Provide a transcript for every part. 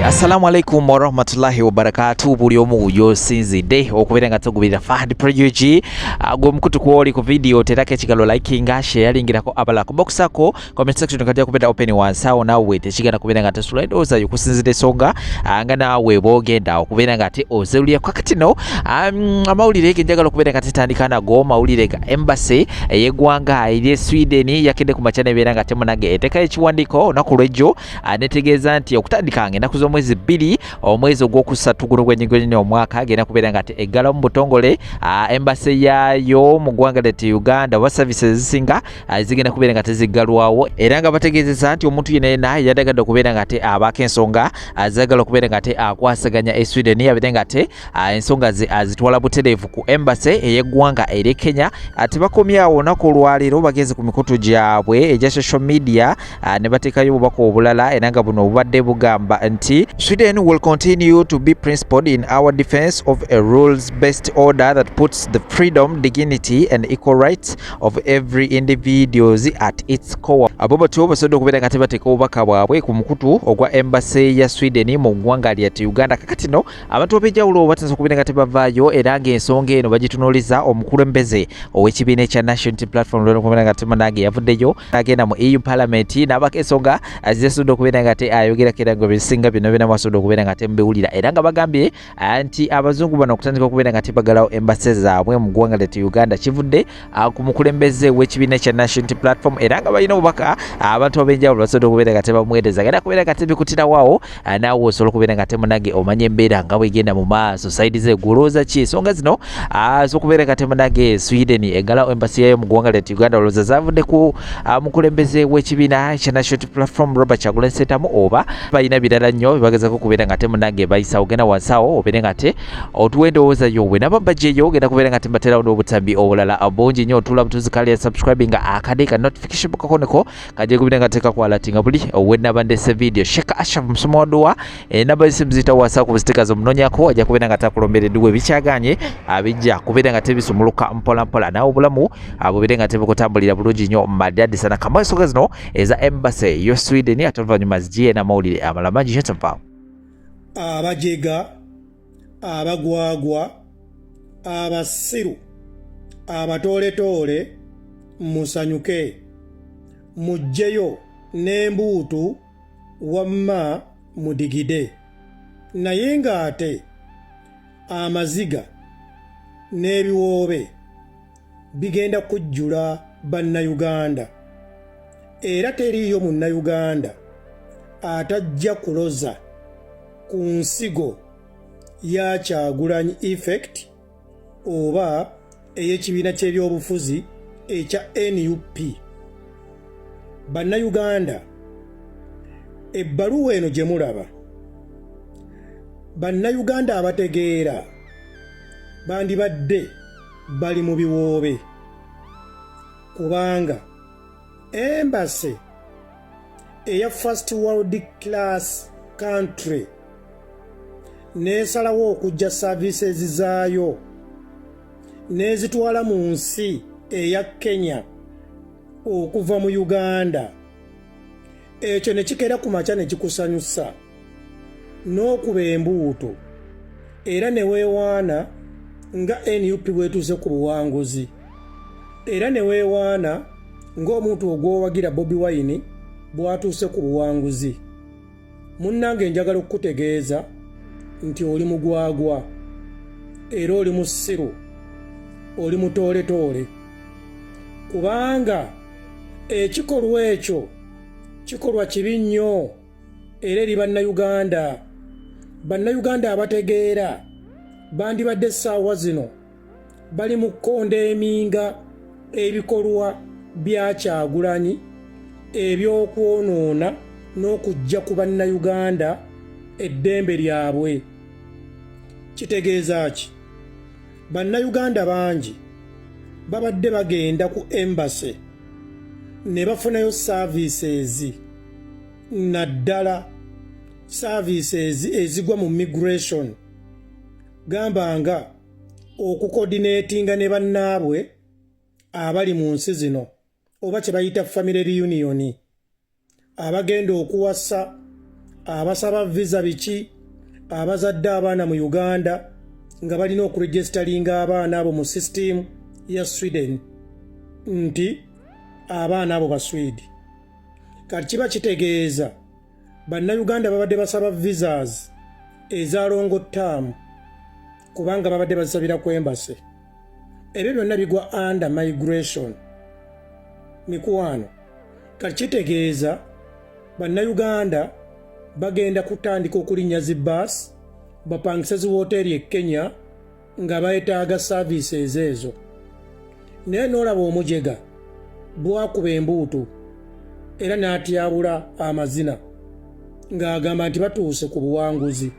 Assalamu alaikum warahmatullahi wabarakatuh. Buli omu yosinzidde okubeera nga tugubira Fahad Project gwe mukutu kwoli ku video terako ekigalo likinga sharingirako abala ku box ako comment section kajja kubeera open wansi awo nawe tekigenda kubeera nga tesula endowooza yokusinzidde songa nga nawe bwogenda okubeera nga ate ozewulira kakati no amawulire ge njagala okubeera nga tetandika nago mawulire ga embassy ey'eggwanga erye Sweden yakedde ku makya nebeera nga temunage eteka ekiwandiiko olunaku lw'ejjo netegeeza nti okutandika ennaku z'omwezi 2 omwezi ogwokusatu guno gwennyini omwaka agenda kubeera nga ate eggala mu butongole embassy yayo mu ggwanga ly'e Uganda wa services ezisinga zigenda kubeera nga teziggalwawo era nga bategeezeza nti omuntu yenna yadagadde okubeera nga ate abaako ensonga azagala okubeera nga ate akwasaganya e Sweden abeere nga ate ensonga ze azitwala butereevu ku embassy ey'eggwanga erye Kenya ate bakomyawo olunaku olwaleero bagenze ku mikutu gyabwe egya social media ne bateekayo obubaka obulala era nga buno obubadde bugamba nti Sweden will continue to be principled in our defense of a rules-based order that puts the freedom, dignity and equal rights of every individual at its core. Abo batyo basobola okubeera nga tebateeka obubaka bwabwe ku mukutu ogwa embassy ya Sweden mu ggwanga ly'e Uganda. Kakati no abantu ab'enjawulo bateesa okubeera nga tebavaayo era ng'ensonga eno bagitunuuliza omukulembeze ow'ekibiina ekya National Unity Platform okubeera nga temunage yavuddeyo agenda mu EU Parliament n'abako ensonga zisobola okubeera nga te ayogerako era nga bisinga bino basobola okubeera nga temubiwulira era nga bagambye nti abazungu bano okutandika okubeera nga tebagalawo embassy zaabwe mu ggwanga ly'e Uganda kivudde ku mukulembeze w'ekibiina ekya National Unity Platform era nga balina obubaka abantu ab'enjawulo basobola okubeera nga tebamuweereza era kubeera nga tebikutirawawo naawe osobola okubeera nga temunage omanye embeera nga bwegenda mu maaso saidi zegulooza ki ensonga zino z'okubeera nga temunage Sweden egalawo embassy yayo mu ggwanga ly'e Uganda olowooza zavudde ku mukulembeze w'ekibiina ekya National Unity Platform Robert Kyagulanyi Ssentamu oba balina birala nnyo bagezako okubeera nga temunage bayisa ogenda wansi awo obeere nga te otuwa endowooza yowe nabambajjeeyo ogenda kubeera nga temubaterawo n'obutambi obulala bungi nnyo otula butuzikalya subscribing akade ka notification kakoneko kajja kubeera nga tekakwalatinga buli owennabandese video Sheikh Ashraf musoma waduwa nabayise muzita wasa ku stickers omunonyako ajja kubeera nga takulombereddwa ebikyaganye abijja kubeera nga tebisumuluka mpola nawe obulamu bubeere nga tebukutambulira bulungi nnyo madadi sana kama ensonga zino eza embassy yo Sweden ate oluvannyuma zigiye n'amawulire amalala mangi kyetava abajega abagwagwa abasiru abatoletoole musanyuke mujjeyo n'embuutu wamma mudigide naye ng'ate amaziga n'ebiwoobe bigenda kujjula bannayuganda era teriiyo munnayuganda atajja kuloza ku nsigo ya Kyagulanyi effect oba ey'ekibiina ky'ebyobufuzi ekya NUP. Bannayuganda ebbaluwa eno gye mulaba bannayuganda abategeera bandibadde bali mu biwoobe kubanga embassy eya first world class country nesalawo okujja services zaayo nezitwala mu nsi eya Kenya okuva mu Uganda ekyo ne kikeera ku makya ne kikusanyusa n'okuba embuuto era ne weewaana nga NUP bwetuuse ku buwanguzi era ne weewaana ng'omuntu ogwowagira Bobi Wine bwatuuse ku buwanguzi. Munnange njagala okukutegeeza nti oli mugwagwa era oli musiru oli mutooletoole kubanga ekikolwa ekyo kikolwa kibi nnyo era eri bannayuganda abategeera bandibadde essaawa zino bali mu kkonda eminga ebikolwa bya Kyagulanyi ebyokwonoona n'okujja ku bannayuganda eddembe lyabwe. Kitegeeza ki? Bannayuganda bangi babadde bagenda ku embassy ne bafunayo services naddala services ezigwa mu migration gamba nga okukoordinatinga ne bannaabwe abali mu nsi zino oba kye bayita family reunion abagenda okuwasa abasaba visa biki abazadde abaana mu Uganda nga balina okuregisteringa abaana abo mu system ya Sweden nti abaana abo Baswidi. Kati kiba kitegeeza bannayuganda babadde basaba visas eza longo term kubanga babadde bazisabira ku embassy. Ebyo byonna bigwa under migration. Mikwano, kati kitegeeza bannayuganda bagenda kutandika okulinnya zi bus bapangise zi woteeri e Kenya nga bayetaaga services ezo. Naye n'olaba omujega bwakuba embuutu era n'atyabula amazina ng'agamba nti batuuse ku buwanguzi.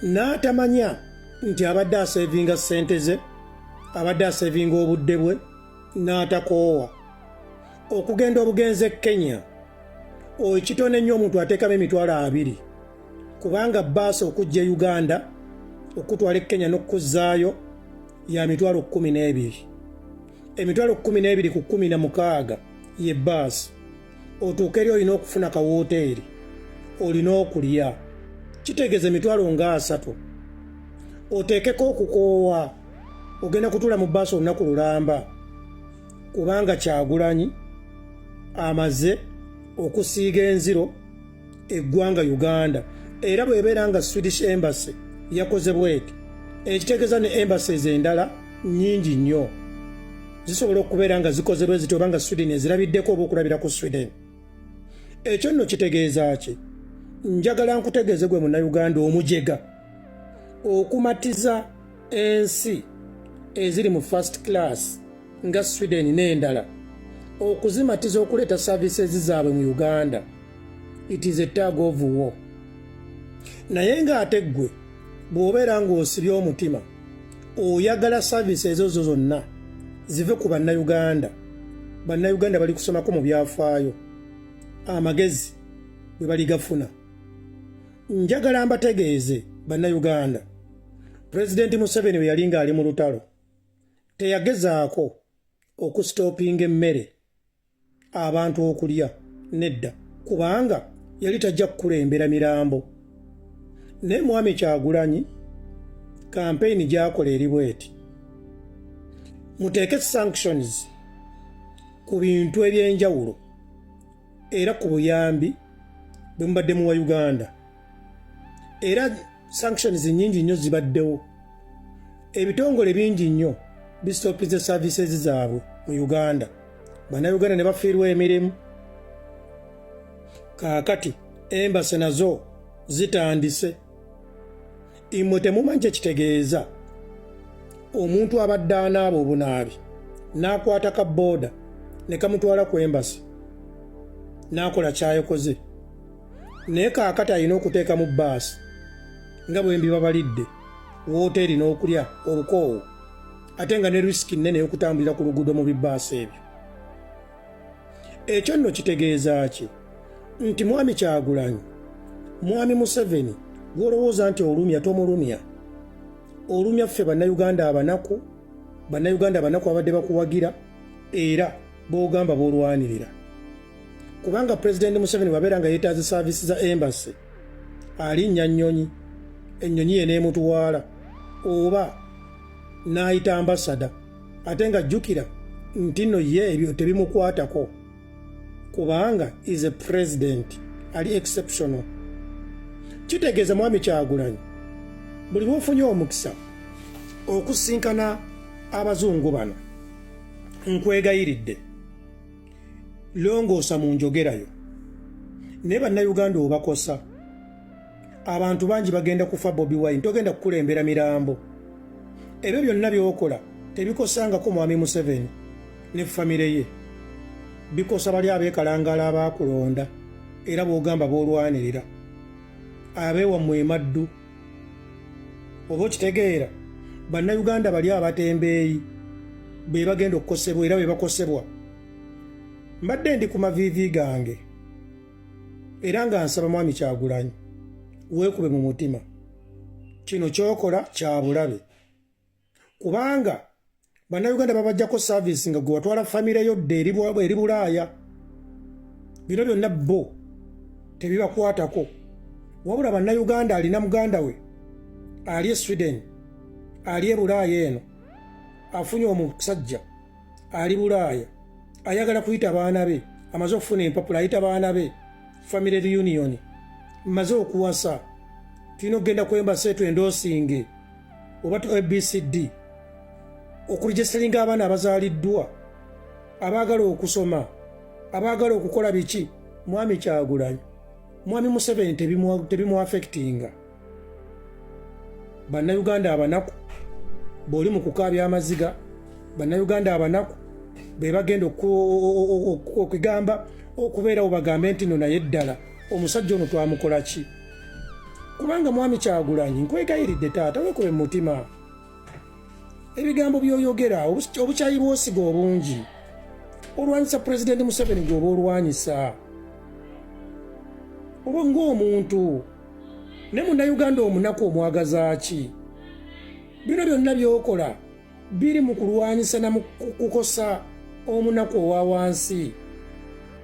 N'atamanya nti abadde asevinga ssente ze, abadde asevinga obudde bwe, n'atakoowa okugenda obugenzi e Kenya. Ekitone nnyo omuntu ateekamu emitwalo 2 kubanga bbaasi okujja Uganda okutwala e Kenya n'okkuzzaayo ya mitwalo 12. Emitwalo 12 ku 16 ye bbaasi. Otuuka eri olina okufuna ka wooteeri, olina okulya, kitegeeza emitwalo nga 3. Oteekeko okukoowa, ogenda kutuula mu bbaasi olunaku lulamba kubanga Kyagulanyi amaze okusiiga enziro eggwanga Uganda. Era bw'ebeera nga Swedish Embassy yakoze bweti, ekitegeeza ne embassies endala nnyingi nnyo zisobola okubeera nga zikoze bwe ziti oba nga Sweden ezirabiddeko oba okulabira ku Sweden. Ekyo nno kitegeeza ki? Njagala nkutegeeze gwe munnayuganda omujega okumatiza ensi eziri mu first class nga Sweden n'endala, okuzimatiza okuleeta services zaabwe mu Uganda. It is a tug of war. Naye ng'ate ggwe bw'obeera ng'osibye omutima oyagala services ezo zonna zive ku bannayuganda, bannayuganda bali kusomako mu byafaayo, amagezi bwe bali gafuna. Njagala mbategeeze bannayuganda, Pulezidenti Museveni bwe yali ng'ali mu lutalo teyagezaako okusitoopinga emmere abantu okulya, nedda, kubanga yali tajja kukulembera mirambo. Naye Mwami Kyagulanyi kampeyini gy'akola eri bweti, muteeke sanctions ku bintu eby'enjawulo era ku buyambi bwe mubadde muwa Uganda. Era sanctions nnyingi nnyo zibaddewo, ebitongole bingi nnyo bisitoppize services zaabwe mu Uganda, bannayuganda ne bafiirwa emirimu. Kaakati embassy nazo zitandise. Imwe temumanyi kye kitegeeza omuntu abadde anaaba obunaabi n'akwata ka booda ne kamutwala ku embassy n'akola kyayokoze, naye kaakati alina okuteeka mu bbaasi nga bwe mbibabalidde wooteeri n'okulya obukoowu, ate nga ne risiki nnene y'okutambulira ku luguudo mu bibbaasi ebyo. Ekyo nno kitegeeza ki? Nti Mwami Kyagulanyi, Mwami Museveni gw'olowooza nti olumya tomulumya. Olumya ffe bannayuganda abanaku, bannayuganda abanaku abadde bakuwagira era b'ogamba b'olwanirira. Kubanga Pulezidenti Museveni bwabeera nga yeetaaze saavisi za embassy, alinnya nnyonyi, ennyonyi ye n'emutuwaala, oba n'ayita ambasada, ate nga jjukira nti nno ye ebyo tebimukwatako kubanga is a president, ali exceptional. Kitegeeza Mwami Kyagulanyi buli lw'ofunye omukisa okusinkana abazungu bano, nkwegayiridde longoosa mu njogerayo. Naye bannayuganda obakosa, abantu bangi bagenda kufa Bobi Wine, togenda kukulembera mirambo. Ebyo byonna by'okola tebikosangako Mwami Museveni ne famire ye, bikosa bali abeekalangala abaakulonda era b'ogamba b'olwanirira, abeewammwe emaddu. Oba okitegeera, bannayuganda bali abatembeeyi be bagenda okukosebwa era be bakosebwa. Mbadde ndi ku maviivi gange era nga nsaba Mwami Kyagulanyi weekube mu mutima, kino ky'okola kya bulabe, kubanga bannayuganda babajjako saavisi nga gwe watwala famire yo dde eri Bulaaya. Bino byonna bo tebibakwatako. wabula bannayuganda alina muganda we ali e Sweden, ali e Bulaaya eno, afunye omusajja ali Bulaaya, ayagala kuyita baana be, amaze okufuna empapula ayita baana be family reunion, maze okuwasa, tulina okugenda ku embassy endosinge oba ABCD okuregisteringa abaana abazaaliddwa abaagala okusoma, abaagala okukola biki. Mwami Kyagulanyi, mwami Museveni tebimu affectinga. Bannayuganda abanaku bw'oli mu kukaabya amaziga, bannayuganda abanaku be bagenda okugamba okubeerawo bagambe nti no naye ddala omusajja ono twamukola ki? Kubanga mwami Kyagulanyi, nkwegayiridde taata weekube mu mutima. Ebigambo by'oyogera obukyayi bw'osiga obungi, olwanyisa Pulezidenti Museveni gw'oba olwanyisa oba ng'omuntu ne munnayuganda omunaku omwagaza ki? Bino byonna by'okola biri mu kulwanyisa na mu kukosa omunaku owa wansi.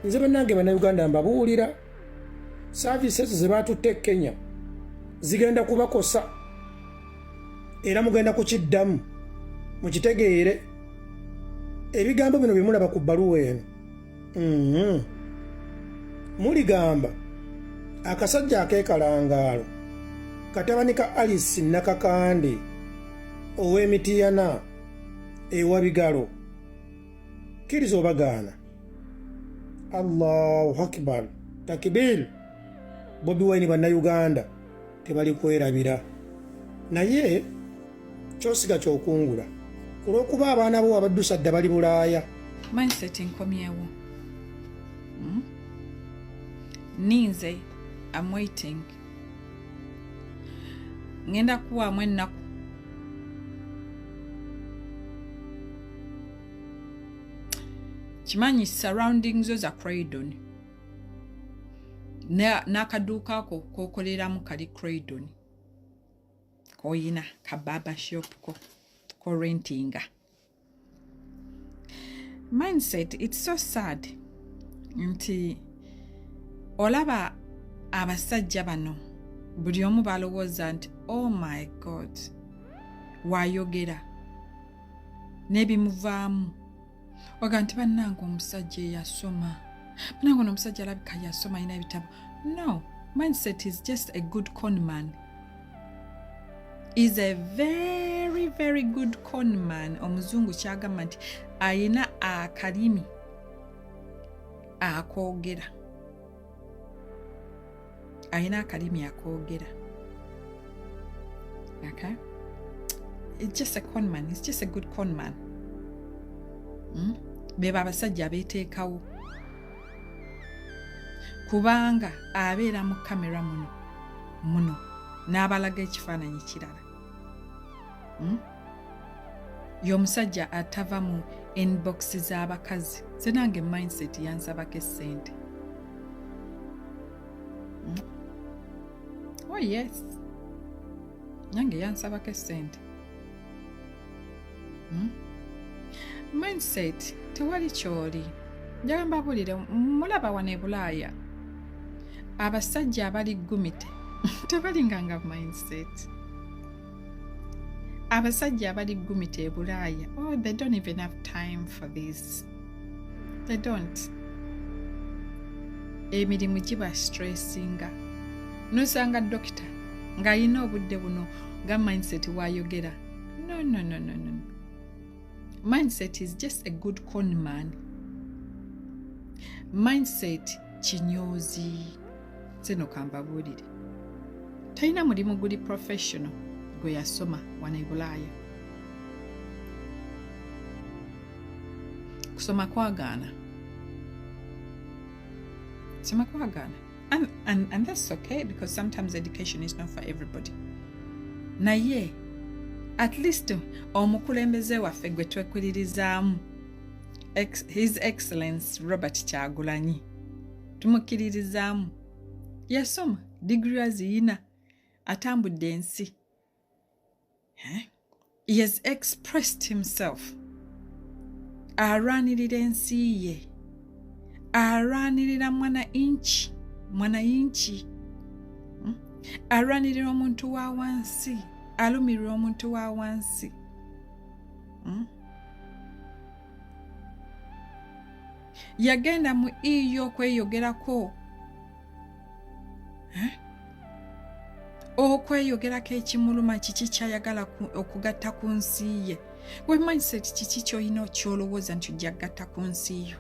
Nze bannange bannayuganda mbabuulira, services ze baatutte e Kenya zigenda kubakosa era mugenda kukiddamu mukitegeere. Ebigambo bino bye mulaba ku bbaluwa eno muligamba akasajja akeekalangaalo katabani ka Alice Nakakande ow'Emitiyana ewa Bigalo, kkiriza obagaana. Allahu akbar, takbir. Bobi Wine bannayuganda tebali kwerabira, naye kyosiga kyokungula kulw'okuba abaana bo abaddusa dda bali Bulaaya. Mindset nkomyewo. Ninze, I'm waiting. Ngenda kuwaamu ennaku. Kimanyi surroundings zo za Croydon. N'akaduuka ako k'okoleramu kali Croydon. Koyina ka barber shop ko rentinga. Mindset, it's so sad. Nti olaba abasajja bano buli omu balowooza nti oh my God, waayogera n'ebimuvaamu waga nti bannange omusajja yasoma, bannange omusajja alabika yasoma alina ebitabo. No, mindset is just a good con man. Is a very very good con man. Omuzungu kyagamba nti ayina akalimi akoogera. Ayina akalimi akoogera. Okay? It's just a con man. It's just a good con man. Beba abasajja abeeteekawo. Kubanga abeera mu kamera muno n'abalaga ekifaananyi kirala. Y'omusajja atava mu inbox z'abakazi. Ze nange mindset yansabako essente. Oh yes. Nange yansabako essente. Mindset tewali kyoli. Njagala mbabuulire, mulaba wano e Bulaaya abasajja abali gumite tebalinganga mindset. Abasajja abali gumite e Bulaaya, oh, they don't even have time for this. They don't. Emirimu giba stressinga. Nosanga dokita ng'alina obudde buno nga mindset waayogera. No. Mindset is just a good con man. Mindset kinyoozi. Zino kambabuulire. Talina mulimu guli professional gwe yasoma wano e Bulaaya. Kusoma kwagaana. Kusoma kwagaana. And that's okay, because sometimes education is not for everybody. Naye, at least omukulembeze waffe gwe twekkiririzaamu, His Excellence Robert Kyagulanyi, tumukkiririzaamu, yasoma degree aziyina, atambudde ensi. He has expressed himself. Arwanirira ensi ye, arwanirira mwana inchi. alwanirira omuntu wa wansi, alumirira omuntu wa wansi. Yagenda mu iyo kweyogerako. Okweyogerako ekimuluma kiki kyayagala okugatta ku nsi ye. We mindset kiki ky'olina ky'olowooza nti ojja kugatta ku nsi yo.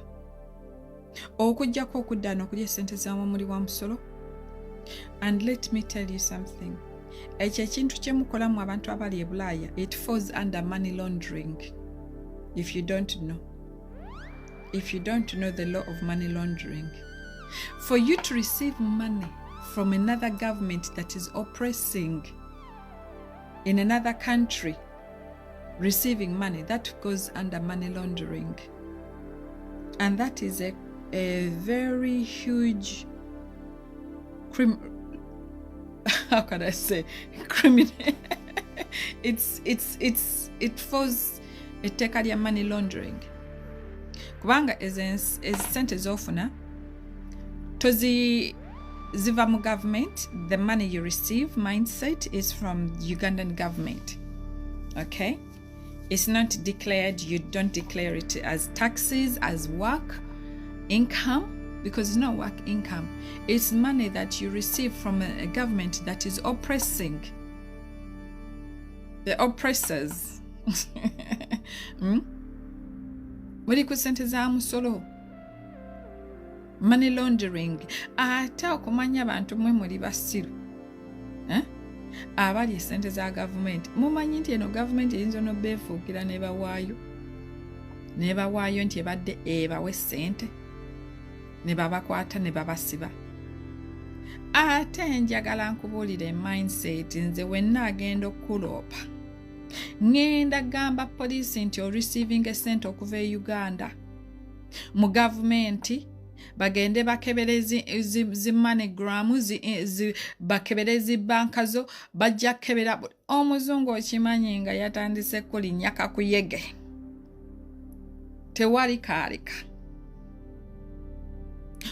Okujjako okudda n'okulya ssente z'amamuli wa musolo. And let me tell you something. Ekyo ekintu kye mukolamu abantu abali e Bulaaya, it falls under money laundering. If you don't know. If you don't know the law of money laundering. For you to receive money from another government that is oppressing in another country, receiving money, that goes under money laundering. And that is a very huge how can I say criminal? It falls etekalya money laundering. Kubanga sente zofuna tozi ziva mu government, the money you receive mindset is from Ugandan government. Okay? It's not declared, you don't declare it as taxes, as work, income, because it's not work income. It's money that you receive from a government that is oppressing the oppressors. Muri ku sente za musolo. Money laundering. Ate okumanya abantu mwe muri basiru. Abali sente za government. Mumanyi nti eno government eyinza n'obeefuukira ne bawaayo nti ebadde ebawe ssente. Ne babakwata ne babasiba. Ate njagala nkubuulire mindset nze wenna agenda okukuloopa. Ngenda gamba police nti receiving a sente okuva e Uganda. Mu government bagende bakeberezi zi MoneyGram bakeberezi banka zo bajja kebera omuzungu okimanyi nga yatandise kulinnya kakuyege. Tewali kaalika.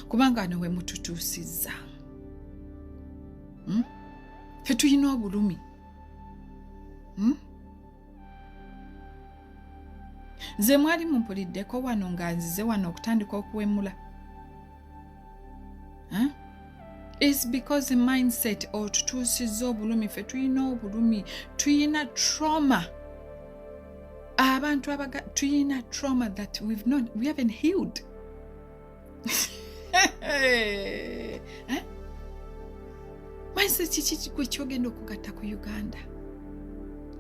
Kubanga nawe mututuusizza. Fe tuyina obulumi. Nze mwali mumpuliddeko wano nga nzize wano okutandika okuwemula. It's because the mindset otutuusizza obulumi, fe tuyina obulumi, tuyina trauma. Abantu tuyina trauma that we haven't healed. Mindset kiki kwe kyogenda okugatta ku Uganda?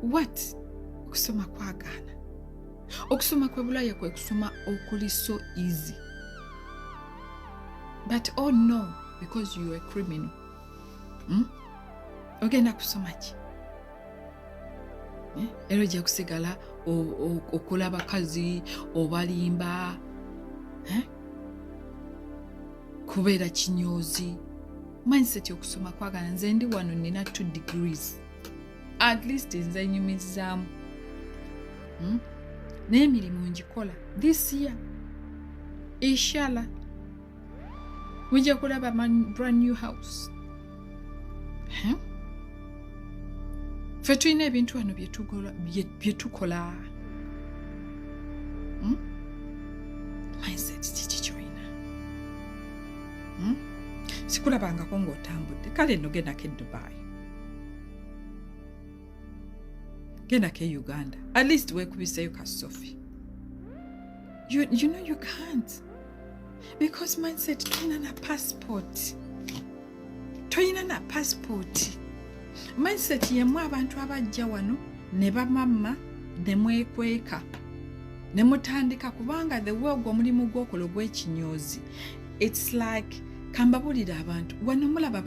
What? Okusoma kwagaana. Okusoma kwe Bulaaya kwe kusoma okuli so easy. But oh no, because you are a criminal. Ogenda kusoma ki? Ero ojja kusigala okola abakazi obalimba. Kubeera kinyoozi. Mindset okusoma kwagaana. Nze ndi wano nina 2 degrees. At least nze nyumizaamu. N'emirimu ngikola. This year, inshallah, mujja kulaba brand new house. Fe tulina ebintu wano byetukola. Mindset kiki kyolina? Sikulabangako ng'otambudde. Kale nno gendako e Dubai. Gendako e Uganda. At least weekubiseyo ka Sophie. You know you can't. Because mindset toyina na passport. Toyina na passport. Mindset yemu abantu abajja wano ne bamama ne mwekweka. Ne mutandika kubanga the world omulimu gw'okola ogw'ekinyoozi. It's like kambabulira abantu wano mulaba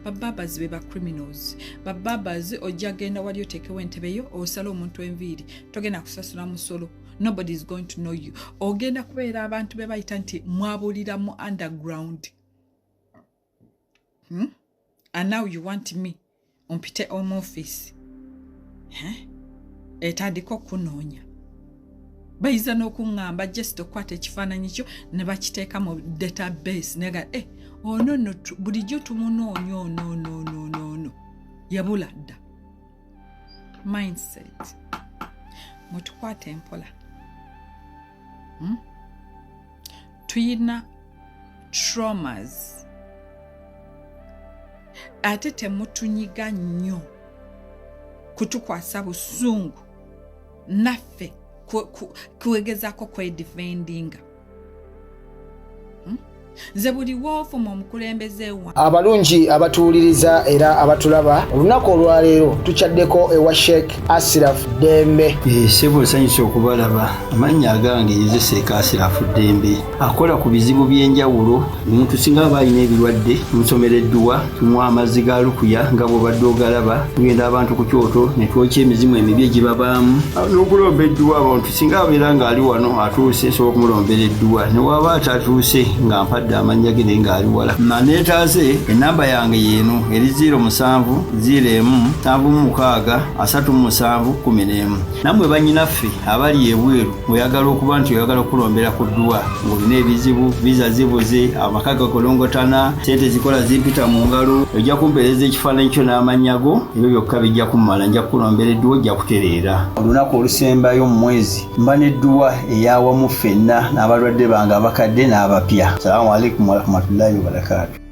babbabazi be ba criminals. Babbabazi ojja genda wali oteekewo entebe yo osala omuntu enviiri togenda kusasula musolo. Nobody is going to know you. Ogenda kubeera abantu be bayita nti mwabulira mu underground. And now you want me ompite home office. Etandika okunoonya. Bayiza n'okuŋŋamba just okwata ekifaananyi kyo ne bakiteeka mu database nega ono no bulijjo tumunoonya ono yabula dda. Mindset mutukwate empola. Tuyina traumas ate temutunyiga nnyo kutukwasa busungu naffe kuwegezaako kwedifendinga. Nze buli woofuma omukulembeze wa abalungi abatuwuliriza era abatulaba olunaku olwaleero tukyaddeko ewa Sheikh Ashraf Dembe. Sebo nsanyusa okubalaba. Amannya agange ye Sheikh Ashraf Dembe akola ku bizibu by'enjawulo. Omuntu singa aba alina ebirwadde musomereddwa tumuwa amazzi ga lukuya nga bw'obadde ogalaba, tugenda abantu ku kyoto ne twokya emizimu emibi egibabaamu n'okulomba edduwa. Abantu singa abeera ng'ali wano atuuse nsobola okumulombera edduwa, ne waba atatuuse nga mpadde amanya ge naye ng'ali wala. Naneetaase ennamba yange yeeno eri 0701763711. Nammwe bannyinaffe abali ebweru oyagala okuba nti oyagala okulombera ku dduwa ng'olina ebizibu, viza zibuze, amaka gakolongotana, sente zikola zimpita mu ngalo, ojja kumpeereza ekifaananyi kyo n'amannya go, ebyo byokka bijja kummala. Nja kukulombera edduwa, ojja kutereera. Olunaku olusembayo mu mwezi mba n'edduwa ey'awamu ffenna n'abalwadde bange abakadde n'abapya. Salaamu alaikum warahmatullahi wabarakatuh.